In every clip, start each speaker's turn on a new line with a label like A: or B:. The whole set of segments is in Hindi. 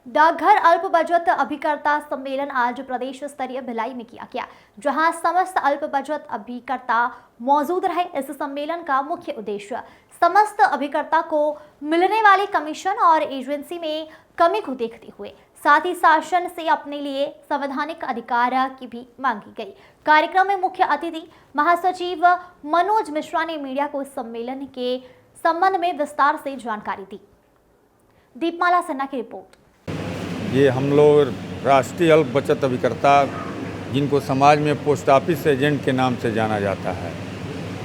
A: डाकघर अल्प बचत अभिकर्ता सम्मेलन आज प्रदेश स्तरीय भिलाई में किया गया, जहां समस्त अल्प बचत अभिकर्ता मौजूद रहे। इस सम्मेलन का मुख्य उद्देश्य समस्त अभिकर्ता को मिलने वाले कमीशन और एजेंसी में कमी को देखते हुए साथ ही शासन से अपने लिए संवैधानिक अधिकार की भी मांगी गई। कार्यक्रम में मुख्य अतिथि महासचिव मनोज मिश्रा ने मीडिया को इस सम्मेलन के संबंध में विस्तार से जानकारी दी। दीपमाला सिन्हा की रिपोर्ट।
B: ये हम लोग राष्ट्रीय अल्प बचत अभिकर्ता, जिनको समाज में पोस्ट ऑफिस एजेंट के नाम से जाना जाता है,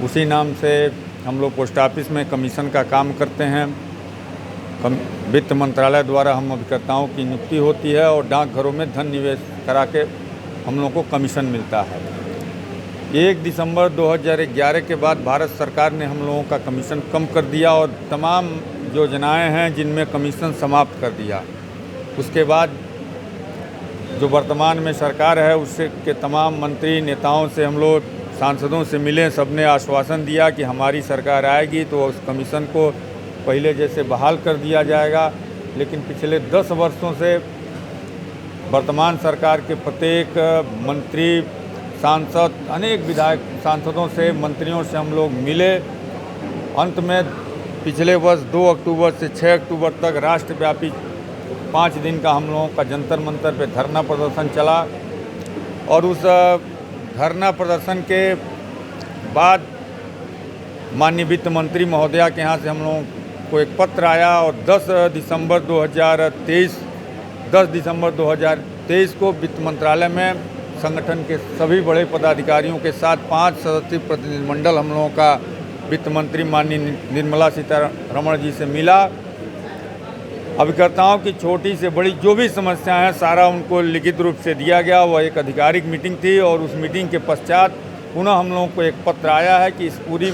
B: उसी नाम से हम लोग पोस्ट ऑफिस में कमीशन का काम करते हैं। वित्त मंत्रालय द्वारा हम अभिकर्ताओं की नियुक्ति होती है और डाकघरों में धन निवेश करा के हम लोग को कमीशन मिलता है। 1 दिसंबर 2011 के बाद भारत सरकार ने हम लोगों का कमीशन कम कर दिया और तमाम योजनाएं हैं जिनमें कमीशन समाप्त कर दिया। उसके बाद जो वर्तमान में सरकार है उससे के तमाम मंत्री नेताओं से हम लोग सांसदों से मिले, सबने आश्वासन दिया कि हमारी सरकार आएगी तो उस कमीशन को पहले जैसे बहाल कर दिया जाएगा। लेकिन पिछले 10 वर्षों से वर्तमान सरकार के प्रत्येक मंत्री, सांसद, अनेक विधायक सांसदों से, मंत्रियों से हम लोग मिले। अंत में पिछले वर्ष 2 अक्टूबर से 6 अक्टूबर तक राष्ट्रव्यापी 5 दिन का हम लोगों का जंतर मंतर पे धरना प्रदर्शन चला और उस धरना प्रदर्शन के बाद माननीय वित्त मंत्री महोदया के यहाँ से हम लोगों को एक पत्र आया और 10 दिसंबर 2023 को वित्त मंत्रालय में संगठन के सभी बड़े पदाधिकारियों के साथ 5 सदस्यीय प्रतिनिधिमंडल हम लोगों का वित्त मंत्री माननीय निर्मला सीतारमण जी से मिला। अभिकर्ताओं की छोटी से बड़ी जो भी समस्याएं हैं सारा उनको लिखित रूप से दिया गया। वह एक आधिकारिक मीटिंग थी और उस मीटिंग के पश्चात पुनः हम लोगों को एक पत्र आया है कि इस पूरी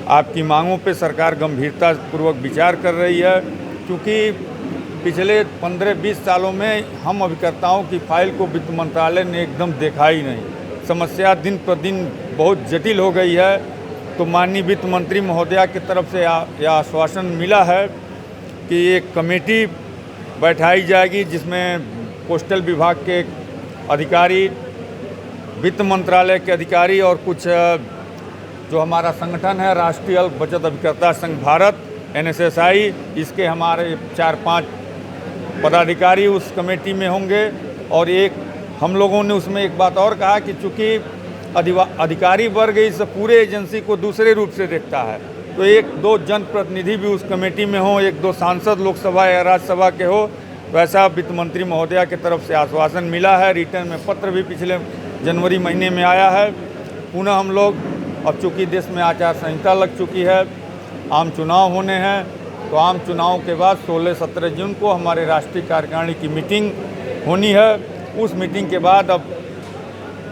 B: आपकी मांगों पे सरकार गंभीरतापूर्वक विचार कर रही है, क्योंकि पिछले 15-20 सालों में हम अभिकर्ताओं की फाइल को वित्त मंत्रालय ने एकदम देखा ही नहीं। समस्या दिन पर दिन बहुत जटिल हो गई है। तो माननीय वित्त मंत्री महोदया की तरफ से यह आश्वासन मिला है कि एक कमेटी बैठाई जाएगी जिसमें पोस्टल विभाग के अधिकारी, वित्त मंत्रालय के अधिकारी और कुछ जो हमारा संगठन है राष्ट्रीय अल्प बचत अभिकर्ता संघ भारत NSSI, इसके हमारे 4-5 पदाधिकारी उस कमेटी में होंगे। और एक हम लोगों ने उसमें एक बात और कहा कि चूँकि अधिकारी वर्ग इस पूरे एजेंसी को दूसरे रूप से देखता है, तो 1-2 जनप्रतिनिधि भी उस कमेटी में हो, 1-2 सांसद लोकसभा या राज्यसभा के हो। वैसा वित्त मंत्री महोदया की तरफ से आश्वासन मिला है। रिटर्न में पत्र भी पिछले जनवरी महीने में आया है। पुनः हम लोग, अब चूँकि देश में आचार संहिता लग चुकी है, आम चुनाव होने हैं, तो आम चुनाव के बाद 16-17 जून को हमारे राष्ट्रीय कार्यकारिणी की मीटिंग होनी है। उस मीटिंग के बाद अब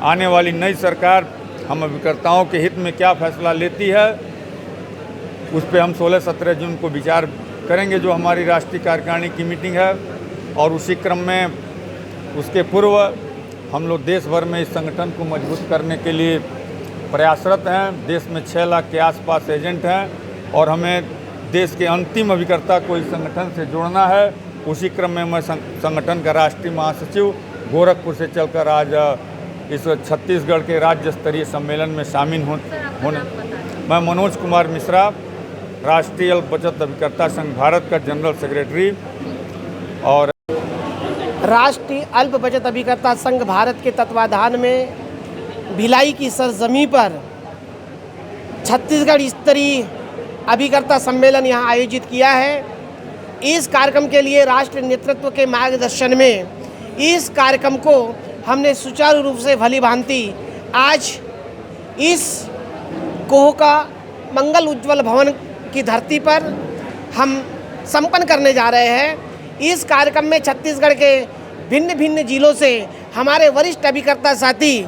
B: आने वाली नई सरकार हम अभिकर्ताओं के हित में क्या फैसला लेती है उस पर हम 16-17 जून को विचार करेंगे, जो हमारी राष्ट्रीय कार्यकारिणी की मीटिंग है। और उसी क्रम में उसके पूर्व हम लोग देश भर में इस संगठन को मजबूत करने के लिए प्रयासरत हैं। देश में 6 लाख के आसपास एजेंट हैं और हमें देश के अंतिम अभिकर्ता को इस संगठन से जोड़ना है। उसी क्रम में मैं संगठन का राष्ट्रीय महासचिव गोरखपुर से चलकर आज इस छत्तीसगढ़ के राज्य स्तरीय सम्मेलन में शामिल होने। मैं मनोज कुमार मिश्रा, राष्ट्रीय अल्प बचत अभिकर्ता संघ भारत का जनरल सेक्रेटरी और
C: राष्ट्रीय अल्प बचत अभिकर्ता संघ भारत के तत्वाधान में भिलाई की सरजमी पर छत्तीसगढ़ स्तरीय अभिकर्ता सम्मेलन यहाँ आयोजित किया है। इस कार्यक्रम के लिए राष्ट्रीय नेतृत्व के मार्गदर्शन में इस कार्यक्रम को हमने सुचारू रूप से भली भांति आज इस कोह का मंगल उज्ज्वल भवन की धरती पर हम संपन्न करने जा रहे हैं। इस कार्यक्रम में छत्तीसगढ़ के भिन्न भिन्न जिलों से हमारे वरिष्ठ अभिकर्ता साथी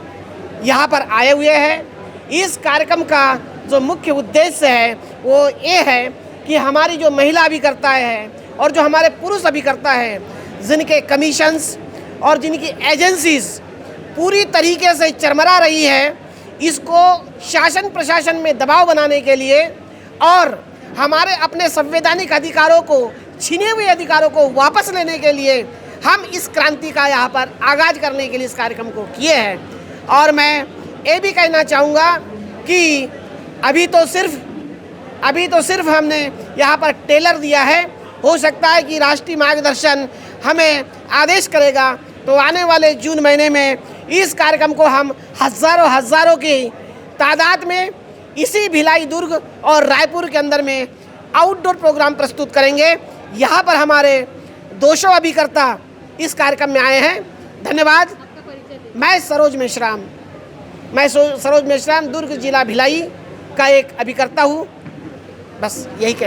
C: यहाँ पर आए हुए हैं। इस कार्यक्रम का जो मुख्य उद्देश्य है वो ये है कि हमारी जो महिला अभिकर्ता हैं और जो हमारे पुरुष अभिकर्ता हैं, जिनके कमीशंस और जिनकी एजेंसीज पूरी तरीके से चरमरा रही है, इसको शासन प्रशासन में दबाव बनाने के लिए और हमारे अपने संवैधानिक अधिकारों को छीने हुए अधिकारों को वापस लेने के लिए हम इस क्रांति का यहाँ पर आगाज करने के लिए इस कार्यक्रम को किए हैं। और मैं ये भी कहना चाहूँगा कि अभी तो सिर्फ हमने यहाँ पर टेलर दिया है। हो सकता है कि राष्ट्रीय मार्गदर्शन हमें आदेश करेगा तो आने वाले जून महीने में इस कार्यक्रम को हम हज़ारों की तादाद में इसी भिलाई, दुर्ग और रायपुर के अंदर में आउटडोर प्रोग्राम प्रस्तुत करेंगे। यहाँ पर हमारे 200 अभिकर्ता इस कार्यक्रम में आए हैं। धन्यवाद। मैं सरोज मेश्राम दुर्ग जिला भिलाई का एक अभिकर्ता हूँ। बस यही कह